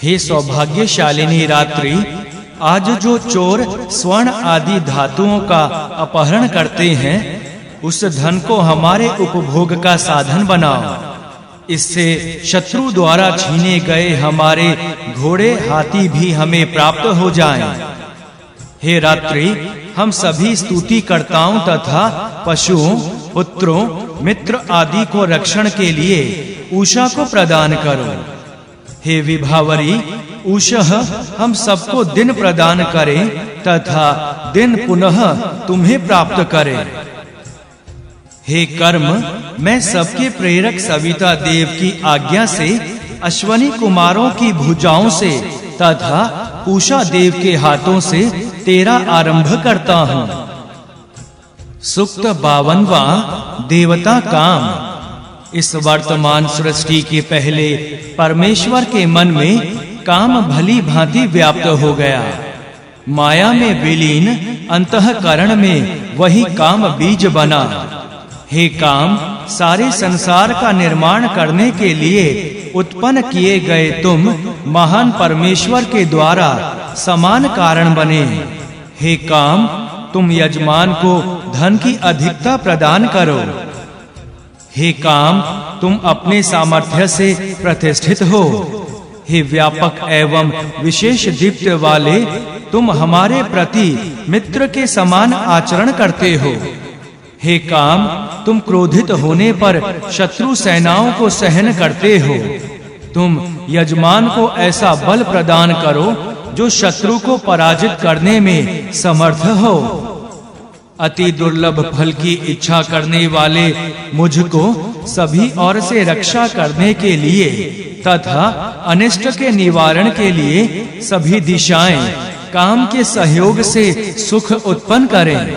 हे सौभाग्यशालिनी रात्रि, आज जो चोर स्वर्ण आदि धातुओं का अपहरण करते हैं, उस धन को हमारे उपभोग का साधन बनाओ। इससे शत्रु द्वारा छीने गए हमारे घोड़े हाथी भी हमें प्राप्त हो जाएं। हे रात्रि, हम सभी स्तुतिकर्ताओं तथा पशुओं, पुत्रों, मित्र आदि को रक्षण के लिए उषा को प्रदान करो। हे विभावरी, उषः हम सबको दिन प्रदान करें तथा दिन पुनः तुम्हें प्राप्त करे। हे कर्म, मैं सबके प्रेरक सविता देव की आज्ञा से अश्वनी कुमारों की भुजाओं से तथा पूषा देव के हाथों से तेरा आरंभ करता हूँ। सूक्त 52वां देवता काम। इस वर्तमान सृष्टि के पहले परमेश्वर के मन में काम भली भांति व्याप्त हो गया। माया में विलीन अंतःकरण में वही काम बीज बना। हे काम, सारे संसार का निर्माण करने के लिए उत्पन्न किए गए तुम महान परमेश्वर के द्वारा समान कारण बने। हे काम, तुम यजमान को धन की अधिकता प्रदान करो। हे काम, तुम अपने सामर्थ्य से प्रतिष्ठित हो। हे व्यापक एवं विशेष दीप्त वाले, तुम हमारे प्रति मित्र के समान आचरण करते हो। हे काम, तुम क्रोधित होने पर शत्रु सेनाओं को सहन करते हो। तुम यजमान को ऐसा बल प्रदान करो जो शत्रु को पराजित करने में समर्थ हो। अति दुर्लभ फल की इच्छा करने वाले मुझको सभी ओर से रक्षा करने के लिए तथा अनिष्ट के निवारण के लिए सभी दिशाएं काम के सहयोग से सुख उत्पन्न करें।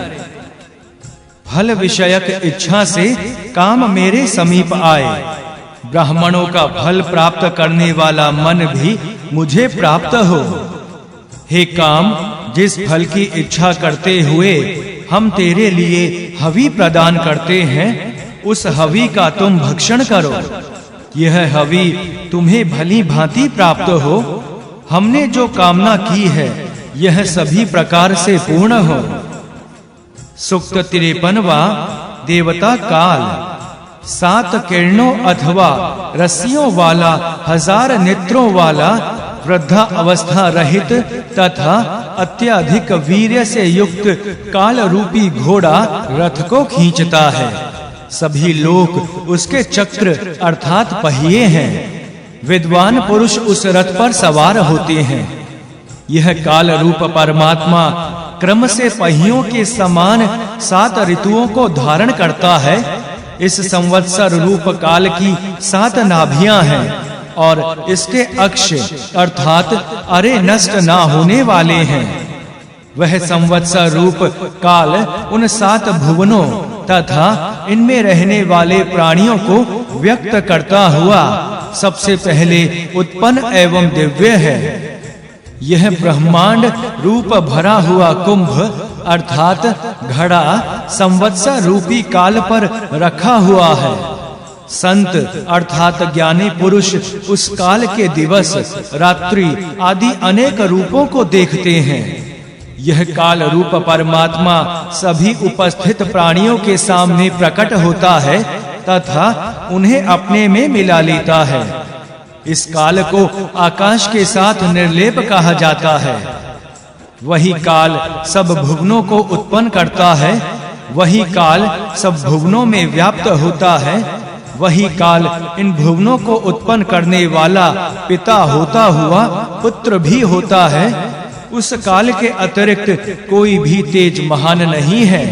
फल विषयक इच्छा से काम मेरे समीप आए। ब्राह्मणों का फल प्राप्त करने वाला मन भी मुझे प्राप्त हो। हे काम, जिस फल की इच्छा करते हुए हम तेरे लिए हवि प्रदान करते हैं, उस हवि का तुम भक्षण करो। यह हवि तुम्हें भली भांति प्राप्त हो। हमने जो कामना की है, यह सभी प्रकार से पूर्ण हो। सूक्त 53वां देवता काल। 7 किरणों अथवा रस्सियों वाला, 1000 नेत्रों वाला, वृद्धा अवस्था रहित तथा अत्यधिक वीर्य से युक्त काल रूपी घोड़ा रथ को खींचता है। सभी लोग उसके चक्र अर्थात पहिए हैं। विद्वान पुरुष उस रथ पर सवार होते हैं। यह काल रूप परमात्मा क्रम से पहियों के समान 7 ऋतुओं को धारण करता है। इस संवत्सर रूप काल की 7 नाभियां हैं और इसके अक्ष अर्थात अरे नष्ट ना होने वाले हैं। वह संवत्सर रूप काल उन 7 भुवनों तथा इनमें रहने वाले प्राणियों को व्यक्त करता हुआ सबसे पहले उत्पन्न एवं दिव्य है। यह ब्रह्मांड रूप भरा हुआ कुंभ अर्थात घड़ा संवत्सर रूपी काल पर रखा हुआ है। संत अर्थात ज्ञानी पुरुष उस काल के दिवस, रात्रि आदि अनेक रूपों को देखते हैं। यह काल रूप परमात्मा सभी उपस्थित प्राणियों के सामने प्रकट होता है तथा उन्हें अपने में मिला लेता है। इस काल को आकाश के साथ निर्लेप कहा जाता है। वही काल सब भुवनों को उत्पन्न करता है। वही काल सब भुवनों में व्याप्त होता है। वही काल इन भुवनों को उत्पन्न करने वाला पिता होता हुआ पुत्र भी होता है। उस काल के अतिरिक्त कोई भी तेज महान नहीं है।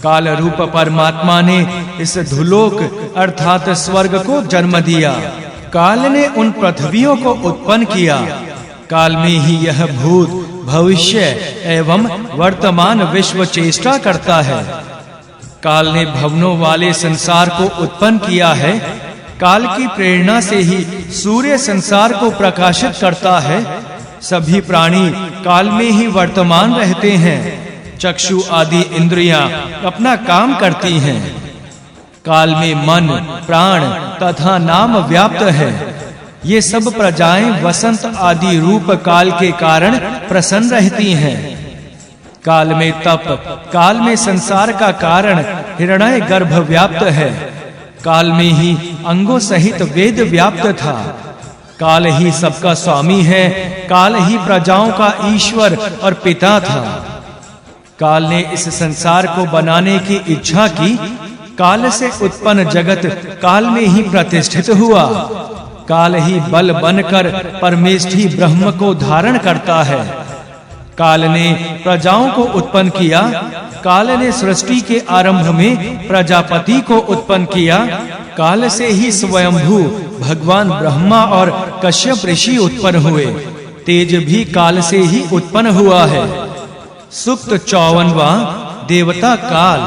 काल रूप परमात्मा ने इस धुलोक अर्थात स्वर्ग को जन्म दिया। काल ने उन पृथ्वियों को उत्पन्न किया। काल में ही यह भूत, भविष्य एवं वर्तमान विश्व चेष्टा करता है। काल ने भवनों वाले संसार को उत्पन्न किया है। काल की प्रेरणा से ही सूर्य संसार को प्रकाशित करता है। सभी प्राणी काल में ही वर्तमान रहते हैं। चक्षु आदि इंद्रियां अपना काम करती हैं। काल में मन, प्राण तथा नाम व्याप्त है। ये सब प्रजाएं वसंत आदि रूप काल के कारण प्रसन्न रहती हैं। काल में तप, काल में संसार का कारण हिरण्य गर्भ व्याप्त है। काल में ही अंगों सहित वेद व्याप्त था। काल ही सबका स्वामी है। काल ही प्रजाओं का ईश्वर और पिता था। काल ने इस संसार को बनाने की इच्छा की। काल से उत्पन्न जगत काल में ही प्रतिष्ठित हुआ। काल ही बल बनकर परमेष्ठी ब्रह्म को धारण करता है। काल ने प्रजाओं को उत्पन्न किया। काल ने सृष्टि के आरंभ में प्रजापति को उत्पन्न किया। काल से ही स्वयंभू भगवान ब्रह्मा और कश्यप ऋषि उत्पन्न हुए। तेज भी काल से ही उत्पन्न हुआ है। सूक्त 54वां देवता काल।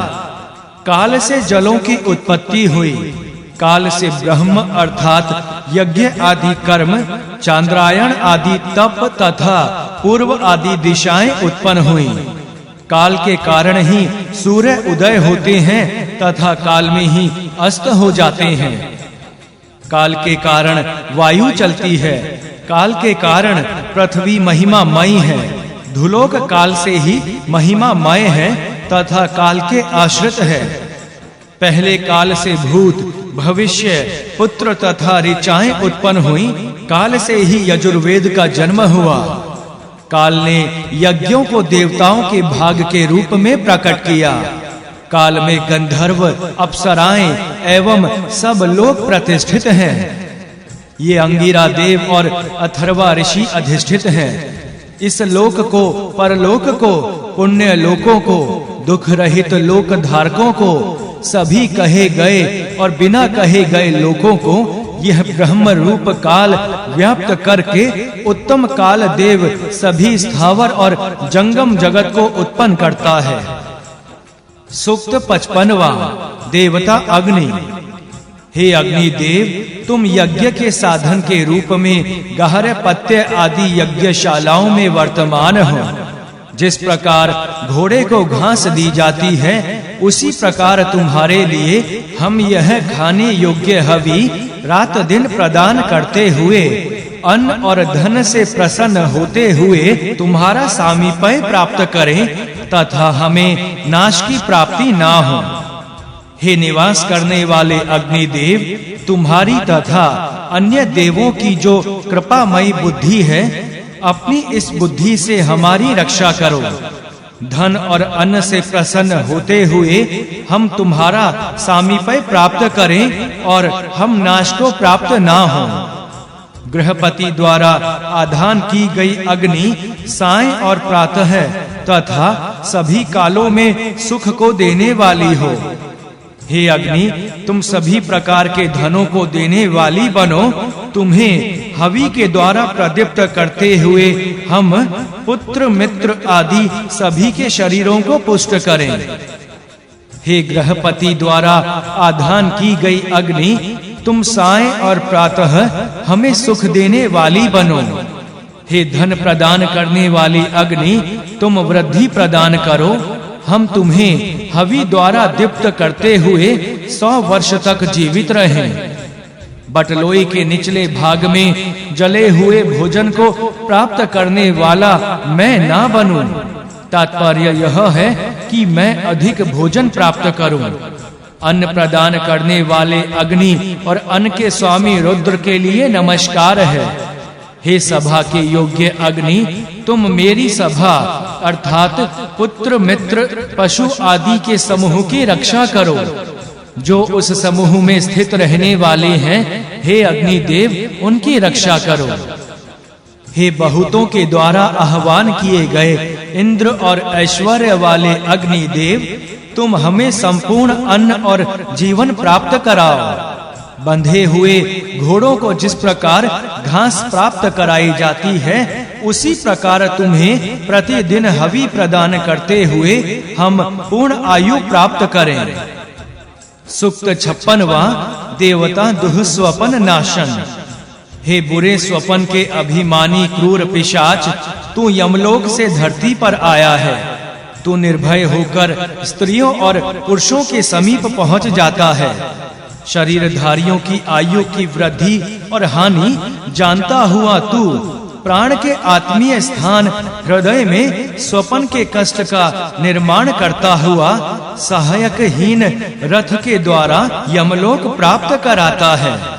काल से जलों की उत्पत्ति हुई। काल से ब्रह्म अर्थात यज्ञ आदि कर्म, चांद्रायण आदि तप तथा पूर्व आदि दिशाएं उत्पन्न हुई। काल के कारण ही सूर्य उदय होते हैं तथा काल में ही अस्त हो जाते हैं। काल के कारण वायु चलती है। काल के कारण पृथ्वी महिमामयी है। धुलोक काल से ही महिमामय है तथा काल के आश्रित है। पहले काल से भूत, भविष्य, पुत्र तथा ऋचाएं उत्पन्न हुई। काल से ही यजुर्वेद का जन्म हुआ। काल ने यज्ञों को देवताओं के भाग के रूप में प्रकट किया। काल में गंधर्व, अप्सराएं एवं सब लोग प्रतिष्ठित हैं। ये अंगिरा देव और अथर्वा ऋषि अधिष्ठित हैं। इस लोक को, परलोक को, पुण्य लोकों को, दुख रहित लोक धारकों को, सभी कहे गए और बिना कहे गए लोकों को यह ब्रह्म रूप काल व्याप्त करके उत्तम काल देव सभी स्थावर और जंगम जगत को उत्पन्न करता है। सूक्त 55वां देवता अग्नि। हे अग्नि देव, तुम यज्ञ के साधन के रूप में गहरे पत्ते आदि यज्ञशालाओं में वर्तमान हो। जिस प्रकार घोड़े को घास दी जाती है, उसी प्रकार तुम्हारे लिए हम यह खाने योग्य हवि रात दिन प्रदान करते हुए अन्न और धन से प्रसन्न होते हुए तुम्हारा सामीप्य प्राप्त करें तथा हमें नाश की प्राप्ति ना हो। हे निवास करने वाले अग्निदेव, तुम्हारी तथा अन्य देवों की जो कृपामयी बुद्धि है, अपनी इस बुद्धि से हमारी रक्षा करो। धन और अन्न से प्रसन्न होते हुए हम तुम्हारा सामीप्य प्राप्त करें और हम नाश को प्राप्त ना हो। गृहपति द्वारा आधान की गई अग्नि सायं और प्रातः तथा सभी कालों में सुख को देने वाली हो। हे अग्नि, तुम सभी प्रकार के धनों को देने वाली बनो। तुम्हें हवि के द्वारा प्रदीप्त करते हुए हम पुत्र, मित्र आदि सभी के शरीरों को पुष्ट करें। हे गृहपति द्वारा आधान की गई अग्नि, तुम सायं और प्रातः हमें सुख देने वाली बनो। हे धन प्रदान करने वाली अग्नि, तुम वृद्धि प्रदान करो। हम तुम्हें हवि द्वारा दीप्त करते हुए 100 वर्ष तक जीवित रहें। बटलोई के निचले भाग में जले हुए भोजन को प्राप्त करने वाला मैं ना बनूं। तात्पर्य यह है कि मैं अधिक भोजन प्राप्त करूं। अन्न प्रदान करने वाले अग्नि और अन्न के स्वामी रुद्र के लिए नमस्कार है। हे सभा के योग्य अग्नि, तुम मेरी सभा अर्थात पुत्र, मित्र, पशु आदि के समूह की रक्षा करो, जो उस समूह में स्थित रहने वाले हैं। हे अग्निदेव, उनकी रक्षा करो। हे बहुतों के द्वारा आह्वान किए गए इंद्र और ऐश्वर्य वाले अग्निदेव, तुम हमें संपूर्ण अन्न और जीवन प्राप्त कराओ। बंधे हुए घोड़ों को जिस प्रकार घास प्राप्त कराई जाती है, उसी प्रकार तुम्हें प्रतिदिन हवि प्रदान करते हुए हम पूर्ण आयु प्राप्त करें। सूक्त 56वां देवता दुःस्वप्न नाशन। हे बुरे स्वप्न के अभिमानी क्रूर पिशाच, तू यमलोक से धरती पर आया है। तू निर्भय होकर स्त्रियों और पुरुषों के समीप पहुंच जाता है। शरीरधारियों की आयु की वृद्धि और हानि जानता हुआ तू प्राण के आत्मीय स्थान हृदय में स्वपन के कष्ट का निर्माण करता हुआ सहायकहीन रथ के द्वारा यमलोक प्राप्त कराता है।